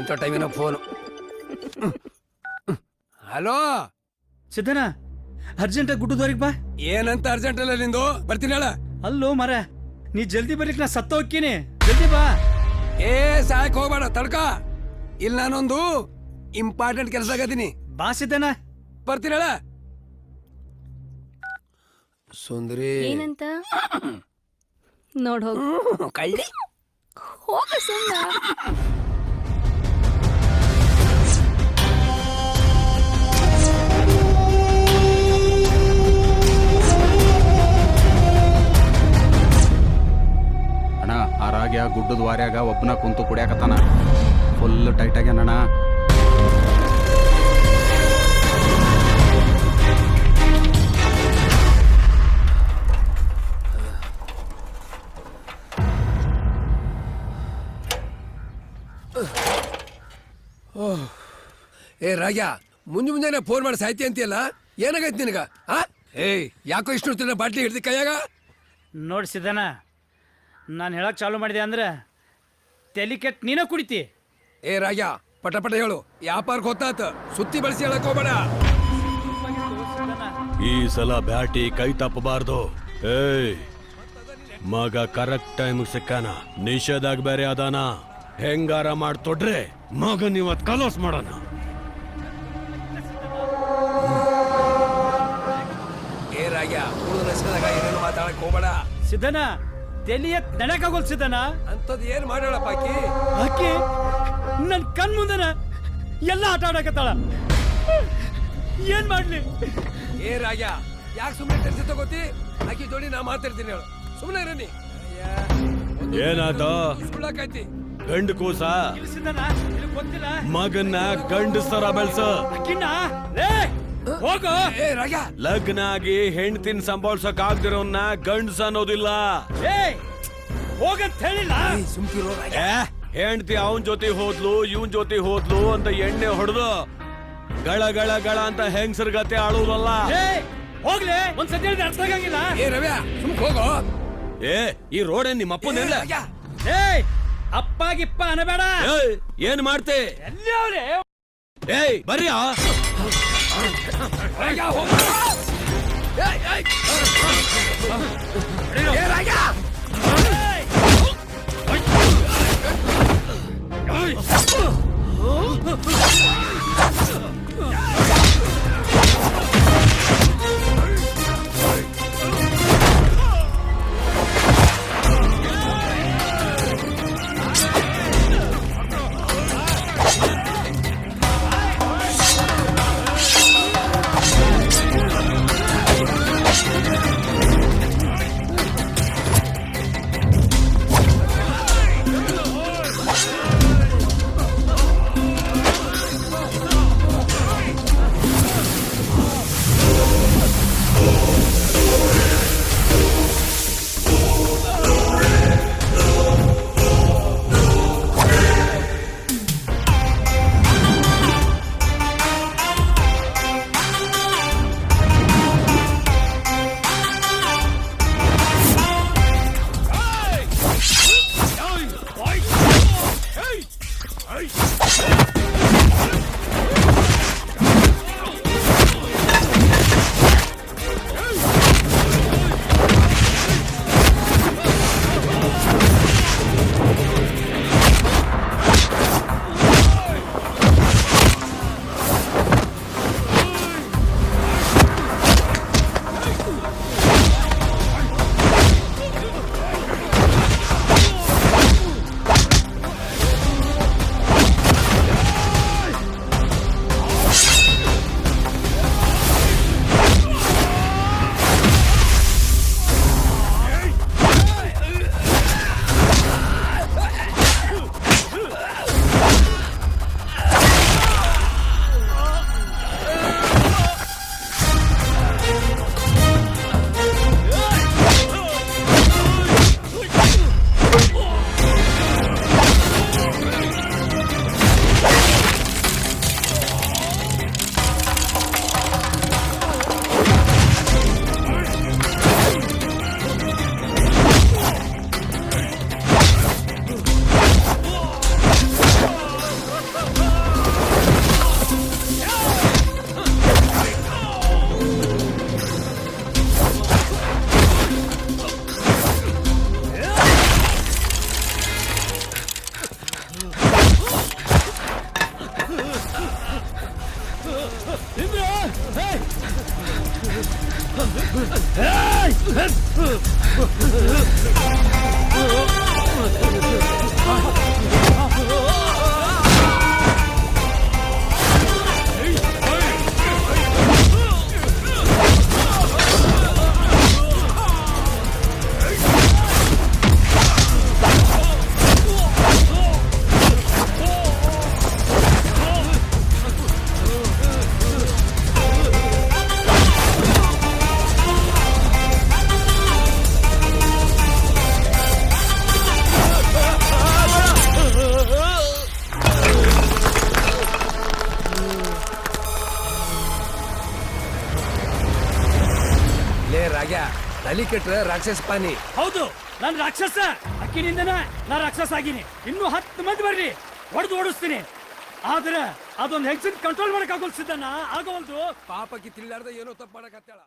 ಇಂಥ ಟೈಮಿನ phone. Hello ಸಿದ್ದನ, urgent ಗುಡ್ಡದವರೆಗೆ ಬಾ. ಏನಂತ ಅರ್ಜೆಂಟ್ ಅಲ್ಲ ನಿಂದು? ಬರ್ತೀನಿ ಹೇಳ. ಅಲ್ಲೋ ಮರ, ನೀ ಜಲ್ದಿ ಬರ್ಲಿಕ್ಕೆ ನಾ ಸತ್ತ ಹೋಗ್ತೀನಿ. ಜಲ್ದಿ ಬಾ. ಏ ಸಾಯಕ್ ಹೋಗ್ಬೇಡ, ತಡ್ಕ. ಇಲ್ಲಿ ನಾನೊಂದು ಇಂಪಾರ್ಟೆಂಟ್ ಕೆಲಸ ಆಗತೀನಿ. ಬಾ ಸಿದ್ದನ. ಬರ್ತೀನಿ ಹೇಳ. ಸುಂದರಿ ಏನಂತ ನೋಡ್ ಹೋಗು. ಕಳ್ಳಿ ಹೋಗ ಸುಮ್ಮನೆ. ಅಣ್ಣ ಆರಾಗ್ಯ ಗುಡ್ಡದ ವಾರ್ಯಾಗ ಒಬ್ಬನ ಕುಂತು ಕುಡಿಯಾಕತ್ತಾನ. Full tight ಆಗ್ಯಾನಣ್ಣ. ಏ ರಾಗ್ಯ, ಮುಂಜಾನೆ ಫೋನ್ ಮಾಡಿ ಸಾಯ್ತಿ ಅಂತೀಯಲ್ಲ, ಏನಾಗೈತಿ ನಿನಗ? ಏಯ್ ಯಾಕೋ ಇಷ್ಟು ಬಾಟ್ಲಿ ಹಿಡ್ದಿ ಕೈಯಾಗ? ನೋಡಿ ಸಿದ್ದನ, ನಾನು ಹೇಳಕ್ ಚಾಲು ಮಾಡಿದೆ ಅಂದ್ರೆ ತಲೆ ಕೆಟ್ಟ ನೀನ ಕುಡಿತಿ. ಏ ರಾಗ್ಯ, ಪಟ ಪಟ ಹೇಳು. ವ್ಯಾಪಾರಕ್ಕೆ ಹೊತ್ತಾತ, ಸುತ್ತಿ ಬಳಸಿ ಹೇಳಕ್ ಹೋಗ್ಬೇಡ. ಈ ಸಲ ಬ್ಯಾಟಿ ಕೈ ತಪ್ಪಬಾರ್ದು. ಏಯ್ ಮಗ ಕರೆಕ್ಟ್ ಟೈಮ್ ಸಿಕ್ಕಾನ. ನಿಷೇಧಾಗ ಬೇರೆ ಅದಾನ. ಹೆಂಗಾರ ಮಾಡ್ತೊಡ್ರೆ ಮಗನ್ ಇವತ್ ಕಲೋಸ್ ಮಾಡೋಣ. ಏ ರಾಗ್ಯ, ಉಳಿದ ರಸ್ತೆದಾಗ ಏನೇನು ಮಾತಾಡಕ್ ಹೋಗ್ಬೇಡ. ಸಿದ್ದನ, ತಲೆ ಎತ್ ನಡೆಯಕ್ಕಾಗೋಲ್ ಸಿದ್ದನ. ಅಂತದ್ ಏನ್ ಮಾಡೋಳಪ್ಪ ಆಕಿ? ಆಕಿ ನನ್ ಕಣ್ ಮುಂದನ ಎಲ್ಲ ಆಟ ಆಡಕತ್ತಾಳ. ಏನ್ ಮಾಡ್ಲಿ? ಏ ರಾಗ್ಯ, ಯಾಕೆ ಸುಮ್ಮನೆ ಟೆನ್ಷನ್ ತಗೋತಿ? ಆಕಿ ಜೋಡಿ ನಾ ಮಾತಾಡ್ತೀನಿ ಹೇಳು. ಸುಮ್ಮನೆ ಇರನಿ. ಏನಾತ? ಸುಳ್ಳಾಕೈತಿ. ಗಂಡು ಕೂಸ ಇಲ್ಲ ಸಿದ್ದನ, ಇಲ್ಲಿ ಗೊತ್ತಿಲ್ಲ. ಮಗನ್ನ ಗಂಡಸ್ತರ ಬೆಳ್ಸ. ಆಕಿನ ಲೇ ಹೋಗು. ಏ ರಾಗ್ಯ, ಲಗ್ನ ಆಗಿ ಹೆಂಡ್ತಿನ ಸಂಭಾಳ್ಸಕ್ ಆಗ್ದಿರೋನ್ನ ಗಂಡಸ ಅನ್ನೋದಿಲ್ಲ. ಏ ಹೋಗಂತ ಹೇಳಿಲ್ಲ. ಸುಮ್ಕಿರೋ ರಾಗ್ಯ. ಹೆಂಡ್ತಿ ಅವನ್ ಜೊತೆ ಹೋದ್ಲು, ಇವನ್ ಜೊತೆ ಹೋದ್ಲು ಅಂತ ಎಣ್ಣೆ ಹೊಡೆದು ಗಳ ಗಳ ಗಳ ಅಂತ ಹೆಂಗಸರ್ಗತೆ ಆಳುವುದಲ್ಲ. ಏ ಹೋಗ್ಲಿ, ಒಂದ್ಸತಿ ಹೇಳಿದ್ರೆ ಅರ್ಥ ಆಗಂಗಿಲ್ಲ. ಏ ರವ್ಯ, ಸುಮ್ ಹೋಗೋ. ಏ ಈ ರೋಡ್ ನಿಮ್ಮ ಅಪ್ಪನಿಲ್ಲ. ರಾಗ್ಯ, ಏ ಅಪ್ಪಾಗಿಪ್ಪ ಅನಬೇಡ. ಏನ್ ಮಾಡ್ತೆ? ಎಲ್ಲಿ ಅವ್ರೆ? ಏಯ್ ಬರ್ರಿ. ರಾಗ್ಯ, ಹೋಗು. ಏಯ್, ಏಯ್. ಏ ರಾಗ್ಯ, ರಾಗ್ಯ ತಲಿ ಕೆಟ್ರೆ ರಾಕ್ಷಸ ಪಾನಿ. ಹೌದು, ನಾನು ರಾಕ್ಷಸ. ಅಕ್ಕಿನಿಂದನೇ ನಾ ರಾಕ್ಷಸ ಆಗಿನಿ. ಇನ್ನೂ 10 ಮಂದಿ ಬರ್ಲಿ, ಹೊಡೆದು ಓಡಿಸ್ತೀನಿ. ಆದ್ರೆ ಅದೊಂದು ಹೆಂಗಸಿನ ಕಂಟ್ರೋಲ್ ಮಾಡಕ್ ಆಗೋಲ್ ಸಿದ್ದಣ್ಣ, ಆಗೋಲ್ದು. ಪಾಪಕ್ಕೆ ತಿಳಿಲಾರ್ದ ಏನೋ ತಪ್ಪು ಮಾಡಕತ್ತಾಳ.